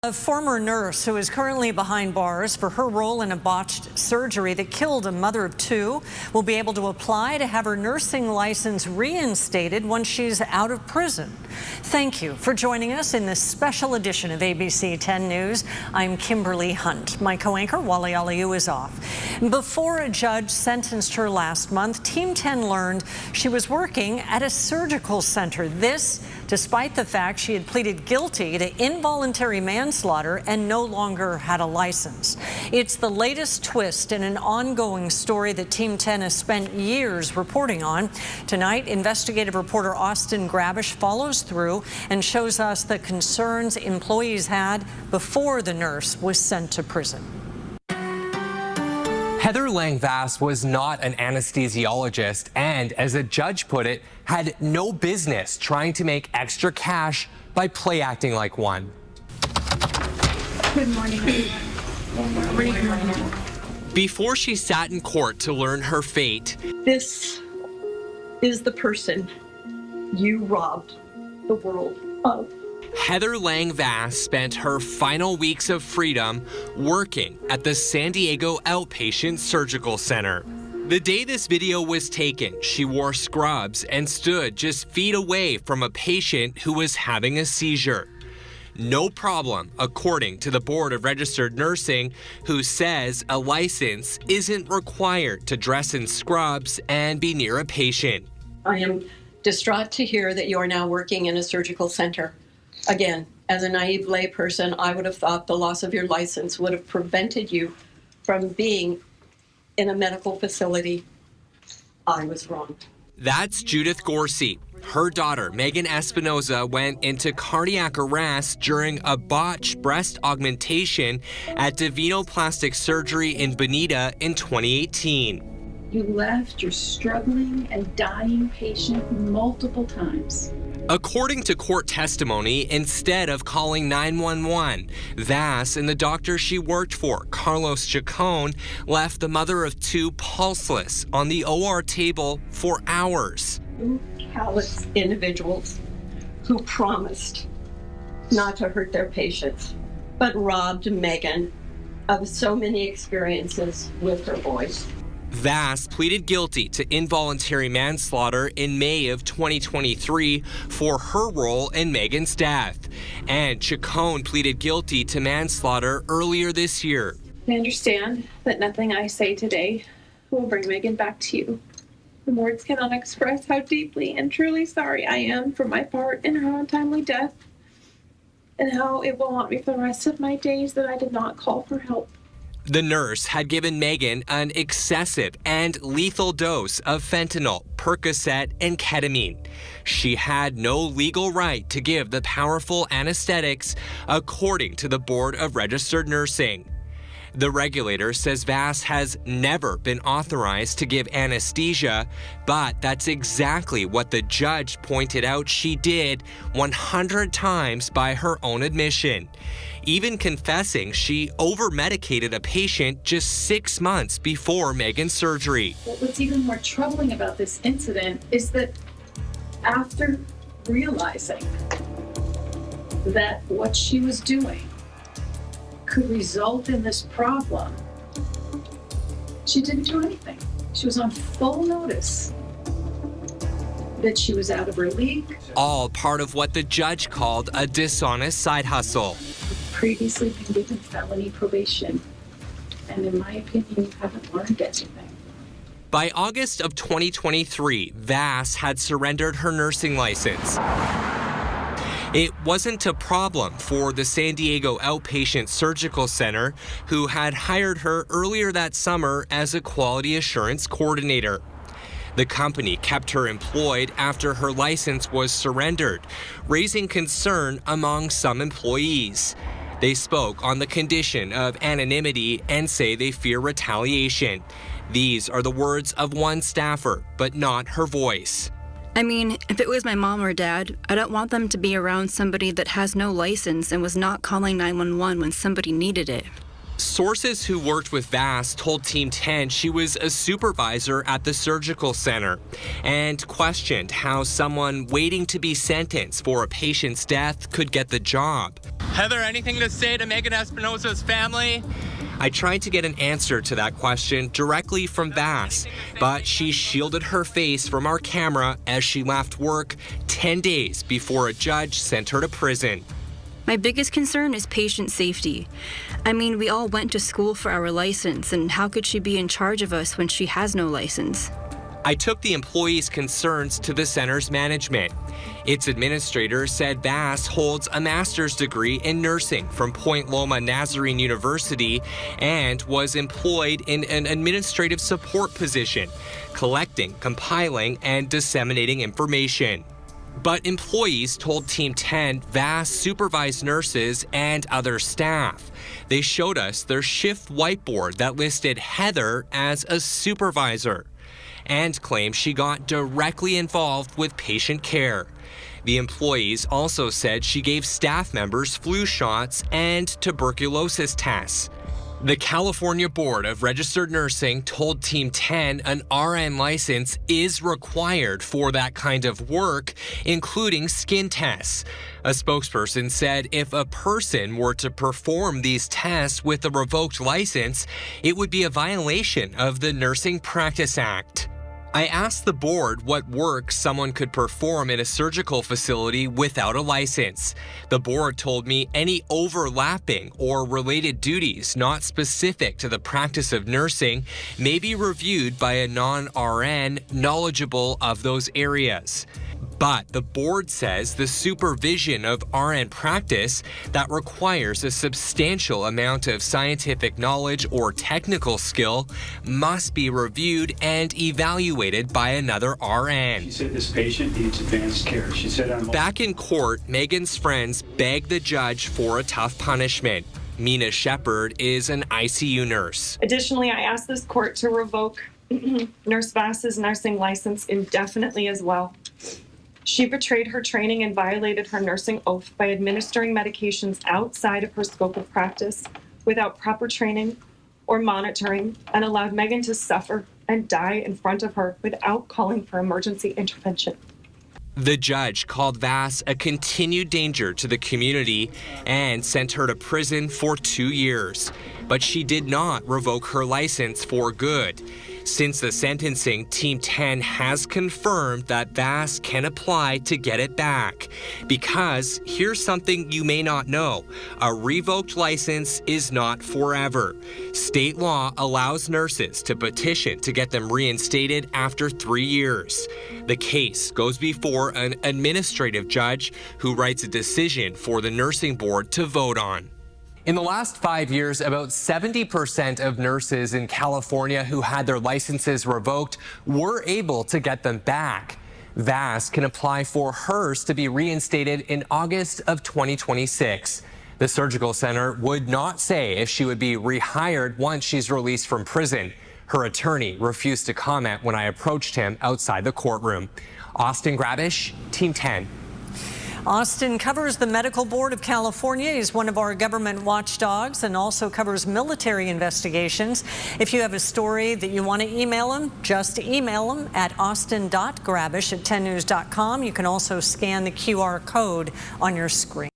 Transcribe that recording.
A former nurse who is currently behind bars for her role in a botched surgery that killed a mother of two will be able to apply to have her nursing license reinstated once she's out of prison. Thank you for joining us in this special edition of ABC 10 News. I'm Kimberly Hunt. My co-anchor, Wally Aliou, is off. Before a judge sentenced her last month, Team 10 learned she was working at a surgical center. This, despite the fact she had pleaded guilty to involuntary manslaughter and no longer had a license. It's the latest twist in an ongoing story that Team 10 has spent years reporting on. Tonight, investigative reporter Austin Grabish follows through and shows us the concerns employees had before the nurse was sent to prison. Heather Lang-Vass was not an anesthesiologist and, as a judge put it, had no business trying to make extra cash by play acting like one. Good morning, everyone. Good morning. Before she sat in court to learn her fate, This is the person you robbed the world of. Heather Lang-Vass spent her final weeks of freedom working at the San Diego Outpatient Surgical Center. The day this video was taken, she wore scrubs and stood just feet away from a patient who was having a seizure. No problem, according to the Board of Registered Nursing, who says a license isn't required to dress in scrubs and be near a patient. I am distraught to hear that you are now working in a surgical center. Again, as a naive layperson, I would have thought the loss of your license would have prevented you from being in a medical facility. I was wrong. That's Judith Gorsey. Her daughter, Megan Espinoza, went into cardiac arrest during a botched breast augmentation at Divino Plastic Surgery in Bonita in 2018. You left your struggling and dying patient multiple times. According to court testimony, instead of calling 911, Vass and the doctor she worked for, Carlos Chacon, left the mother of two pulseless on the OR table for hours. You callous individuals who promised not to hurt their patients, but robbed Megan of so many experiences with her boys. Vass pleaded guilty to involuntary manslaughter in May of 2023 for her role in Megan's death. And Chacon pleaded guilty to manslaughter earlier this year. I understand that nothing I say today will bring Megan back to you. The words cannot express how deeply and truly sorry I am for my part in her untimely death, and how it will haunt me for the rest of my days that I did not call for help. The nurse had given Megan an excessive and lethal dose of fentanyl, Percocet, and ketamine. She had no legal right to give the powerful anesthetics, according to the Board of Registered Nursing. The regulator says Vass has never been authorized to give anesthesia, but that's exactly what the judge pointed out she did 100 times by her own admission, even confessing she over-medicated a patient just 6 months before Megan's surgery. What's even more troubling about this incident is that after realizing that what she was doing could result in this problem, she didn't do anything. She was on full notice that she was out of her league. All part of what the judge called a dishonest side hustle. Previously been given felony probation, and in my opinion, you haven't learned anything. By August of 2023, Vass had surrendered her nursing license. It wasn't a problem for the San Diego Outpatient Surgical Center, who had hired her earlier that summer as a quality assurance coordinator. The company kept her employed after her license was surrendered, raising concern among some employees. They spoke on the condition of anonymity and say they fear retaliation. These are the words of one staffer, but not her voice. I mean, if it was my mom or dad, I don't want them to be around somebody that has no license and was not calling 911 when somebody needed it. Sources who worked with Vass told Team 10 she was a supervisor at the surgical center and questioned how someone waiting to be sentenced for a patient's death could get the job. Heather, anything to say to Megan Espinosa's family? I tried to get an answer to that question directly from Vass, but she shielded her face from our camera as she left work 10 days before a judge sent her to prison. My biggest concern is patient safety. I mean, we all went to school for our license, and how could she be in charge of us when she has no license? I took the employees' concerns to the center's management. Its administrator said Vass holds a master's degree in nursing from Point Loma Nazarene University and was employed in an administrative support position, collecting, compiling, and disseminating information. But employees told Team 10 Vass supervised nurses and other staff. They showed us their shift whiteboard that listed Heather as a supervisor and claimed she got directly involved with patient care. The employees also said she gave staff members flu shots and tuberculosis tests. The California Board of Registered Nursing told Team 10 an RN license is required for that kind of work, including skin tests. A spokesperson said if a person were to perform these tests with a revoked license, it would be a violation of the Nursing Practice Act. I asked the board what work someone could perform in a surgical facility without a license. The board told me any overlapping or related duties not specific to the practice of nursing may be reviewed by a non-RN knowledgeable of those areas. But the board says the supervision of RN practice that requires a substantial amount of scientific knowledge or technical skill must be reviewed and evaluated by another RN. She said this patient needs advanced care. She said Back in court, Megan's friends begged the judge for a tough punishment. Mina Shepard is an ICU nurse. Additionally, I asked this court to revoke Nurse Vass's nursing license indefinitely as well. She betrayed her training and violated her nursing oath by administering medications outside of her scope of practice without proper training or monitoring, and allowed Megan to suffer and die in front of her without calling for emergency intervention. The judge called Vass a continued danger to the community and sent her to prison for 2 years. But she did not revoke her license for good. Since the sentencing, Team 10 has confirmed that Vass can apply to get it back. Because here's something you may not know. A revoked license is not forever. State law allows nurses to petition to get them reinstated after 3 years. The case goes before an administrative judge who writes a decision for the nursing board to vote on. In the last 5 years, about 70% of nurses in California who had their licenses revoked were able to get them back. Vass can apply for hers to be reinstated in August of 2026. The surgical center would not say if she would be rehired once she's released from prison. Her attorney refused to comment when I approached him outside the courtroom. Austin Grabish, Team 10. Austin covers the Medical Board of California. He's one of our government watchdogs and also covers military investigations. If you have a story that you want to email him, just email him at austin.grabish@10news.com. You can also scan the QR code on your screen.